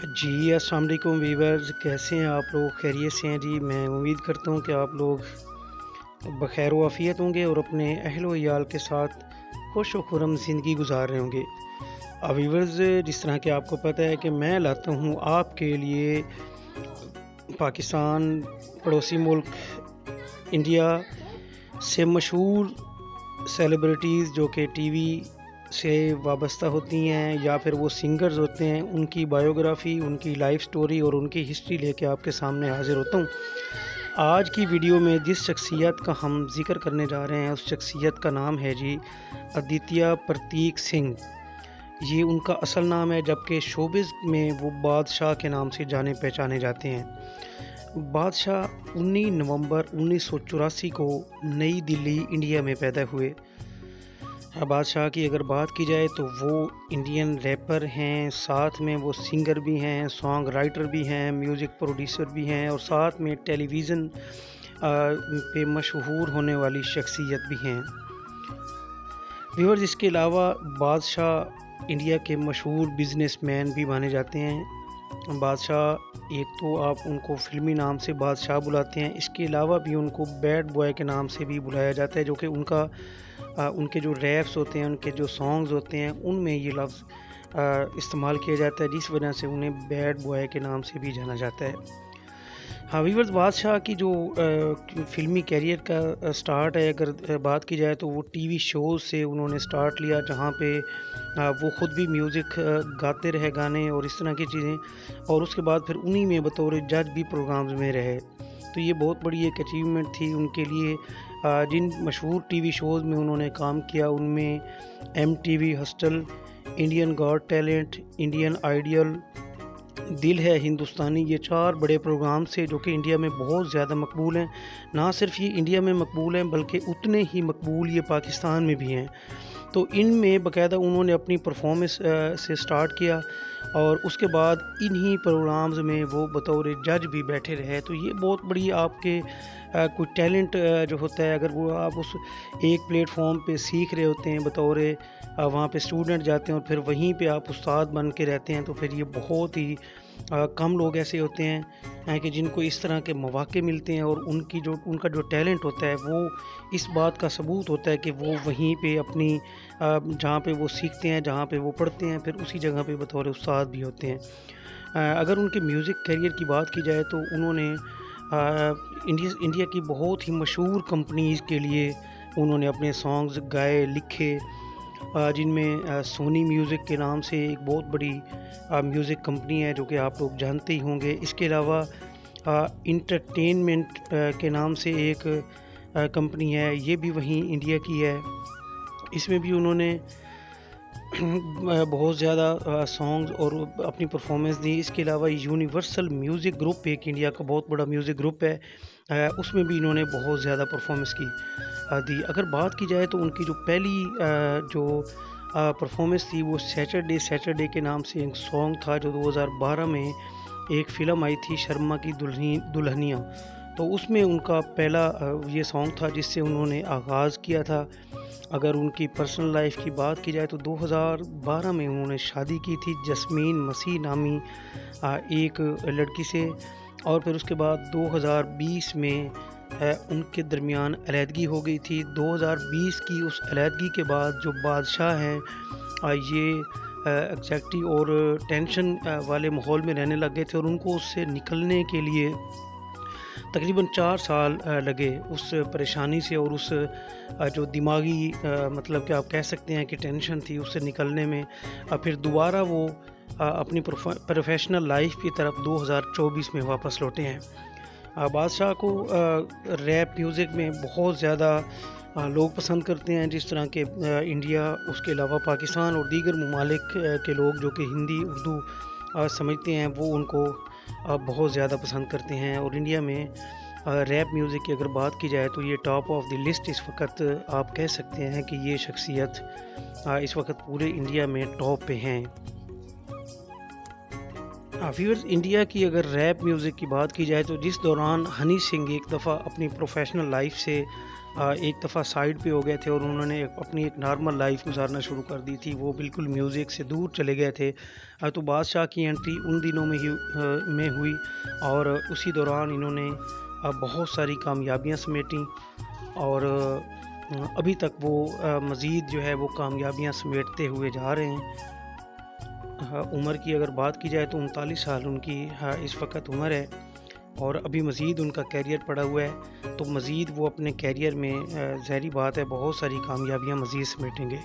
जी, अस्सलाम वालेकुम वीवर्स, कैसे हैं आप लोग? खैरियत से हैं जी? मैं उम्मीद करता हूँ कि आप लोग बख़ैर व आफ़ियत होंगे और अपने अहल-व-इयाल के साथ खुश व खुर्रम ज़िंदगी गुज़ार रहे होंगे। वीवर्स, जिस तरह कि आपको पता है कि मैं लाता हूँ आपके लिए पाकिस्तान, पड़ोसी मुल्क इंडिया से मशहूर सेलिब्रिटीज़ जो कि टीवी से वाबस्ता होती हैं या फिर वो सिंगर्स होते हैं, उनकी बायोग्राफ़ी, उनकी लाइफ़ स्टोरी और उनकी हिस्ट्री लेके आपके सामने हाज़िर होता हूँ। आज की वीडियो में जिस शख्सियत का हम ज़िक्र करने जा रहे हैं, उस शख्सियत का नाम है जी आदित्य प्रतीक सिंह। ये उनका असल नाम है, जबकि शोबिज़ में वो बादशाह के नाम से जाने-पहचाने जाते हैं। बादशाह 19 नवंबर 1984 को नई दिल्ली, इंडिया में पैदा हुए। बादशाह की अगर बात की जाए तो वो इंडियन रैपर हैं, साथ में वो सिंगर भी हैं, सॉन्ग राइटर भी हैं, म्यूज़िक प्रोड्यूसर भी हैं और साथ में टेलीविज़न पे मशहूर होने वाली शख्सियत भी हैं। व्यूअर्स, इसके अलावा बादशाह इंडिया के मशहूर बिज़नेसमैन भी माने जाते हैं। बादशाह, एक तो आप उनको फ़िल्मी नाम से बादशाह बुलाते हैं, इसके अलावा भी उनको बैड बॉय के नाम से भी बुलाया जाता है, जो कि उनके जो रैप्स होते हैं, उनके जो सॉन्ग्स होते हैं, उनमें ये लफ्ज़ इस्तेमाल किया जाता है, जिस वजह से उन्हें बैड बॉय के नाम से भी जाना जाता है। हाँ, वीवर्स, बादशाह की जो फ़िल्मी करियर का स्टार्ट है, अगर बात की जाए तो वो टीवी शोज़ से उन्होंने स्टार्ट लिया, जहाँ पे वो ख़ुद भी म्यूज़िक गाते रहे, गाने और इस तरह की चीज़ें, और उसके बाद फिर उन्हीं में बतौर जज भी प्रोग्राम्स में रहे। तो ये बहुत बड़ी एक अचीवमेंट थी उनके लिए। जिन मशहूर टीवी शोज़ में उन्होंने काम किया, उनमें MTV hostel, Indian got talent, Indian ideal, दिल है हिंदुस्तानी, ये 4 बड़े प्रोग्राम थे जो कि इंडिया में बहुत ज़्यादा मकबूल हैं। ना सिर्फ ये इंडिया में मकबूल हैं, बल्कि उतने ही मकबूल ये पाकिस्तान में भी हैं। तो इनमें बाकायदा उन्होंने अपनी परफॉर्मेंस से स्टार्ट किया और उसके बाद इन्हीं प्रोग्राम्स में वो बतौर जज भी बैठे रहे। तो ये बहुत बड़ी आपके कोई टैलेंट जो होता है, अगर वो आप उस एक प्लेटफॉर्म पे सीख रहे होते हैं, बतौर वहाँ पे स्टूडेंट जाते हैं और फिर वहीं पे आप उस्ताद बन के रहते हैं, तो फिर ये बहुत ही कम लोग ऐसे होते हैं कि जिनको इस तरह के मौके मिलते हैं, और उनका जो टैलेंट होता है वो इस बात का सबूत होता है कि वो वहीं पे अपनी जहाँ पे वो सीखते हैं, जहाँ पे वो पढ़ते हैं, फिर उसी जगह पे बतौर उस्ताद भी होते हैं। अगर उनके म्यूज़िक करियर की बात की जाए तो उन्होंने इंडिया की बहुत ही मशहूर कंपनीज़ के लिए उन्होंने अपने सॉन्ग्स गाए, लिखे, जिनमें सोनी म्यूज़िक के नाम से एक बहुत बड़ी म्यूज़िक कंपनी है, जो कि आप लोग जानते ही होंगे। इसके अलावा इंटरटेनमेंट के नाम से एक कंपनी है, ये भी वहीं इंडिया की है। इसमें भी उन्होंने बहुत ज़्यादा सॉन्ग्स और अपनी परफॉर्मेंस दी। इसके अलावा यूनिवर्सल म्यूज़िक ग्रुप, एक इंडिया का बहुत बड़ा म्यूज़िक ग्रुप है, उसमें भी इन्होंने बहुत ज़्यादा परफॉर्मेंस दी। अगर बात की जाए तो उनकी जो पहली जो परफॉर्मेंस थी, वो सैटरडे सैटरडे के नाम से एक सॉन्ग था, जो 2012 में एक फ़िल्म आई थी, शर्मा की दुल्हनिया। तो उसमें उनका पहला ये सॉन्ग था जिससे उन्होंने आगाज़ किया था। अगर उनकी पर्सनल लाइफ़ की बात की जाए तो 2012 में उन्होंने शादी की थी जस्मीन मसीह नामी एक लड़की से, और फिर उसके बाद 2020 में उनके दरमियान अलहदगी हो गई थी। 2020 की उस अलहदगी के बाद जो बादशाह हैं, ये एंग्ज़ायटी और टेंशन वाले माहौल में रहने लग गए थे, और उनको उससे निकलने के लिए तकरीबन 4 साल लगे, उस परेशानी से और उस जो दिमागी मतलब कि आप कह सकते हैं कि टेंशन थी, उससे निकलने में। फिर दोबारा वो अपनी प्रोफेशनल लाइफ की तरफ 2024 में वापस लौटे हैं। बादशाह को रैप म्यूज़िक में बहुत ज़्यादा लोग पसंद करते हैं, जिस तरह के इंडिया, उसके अलावा पाकिस्तान और दीगर ममालिक के लोग जो कि हिंदी, उर्दू समझते हैं, वो उनको बहुत ज़्यादा पसंद करते हैं। और इंडिया में रैप म्यूज़िक की अगर बात की जाए तो ये टॉप ऑफ द लिस्ट इस वक्त आप कह सकते हैं कि ये शख्सियत इस वक्त पूरे इंडिया में टॉप पे हैं। व्यूअर्स, इंडिया की अगर रैप म्यूज़िक की बात की जाए तो जिस दौरान हनी सिंह एक दफ़ा अपनी प्रोफेशनल लाइफ से एक दफ़ा साइड पे हो गए थे और उन्होंने अपनी एक नॉर्मल लाइफ गुजारना शुरू कर दी थी। वो बिल्कुल म्यूज़िक से दूर चले गए थे। तो बादशाह की एंट्री उन दिनों में हुई और उसी दौरान इन्होंने बहुत सारी कामयाबियाँ समेटी और अभी तक वो मज़ीद जो है वो कामयाबियाँ समेटते हुए जा रहे हैं। उम्र की अगर बात की जाए तो 39 साल उनकी इस वक़्त उम्र है और अभी मज़ीद उनका करियर पड़ा हुआ है। तो मज़ीद वो अपने करियर में ज़ाहिर-सी बात है बहुत सारी कामयाबियाँ मज़ीद समेटेंगे।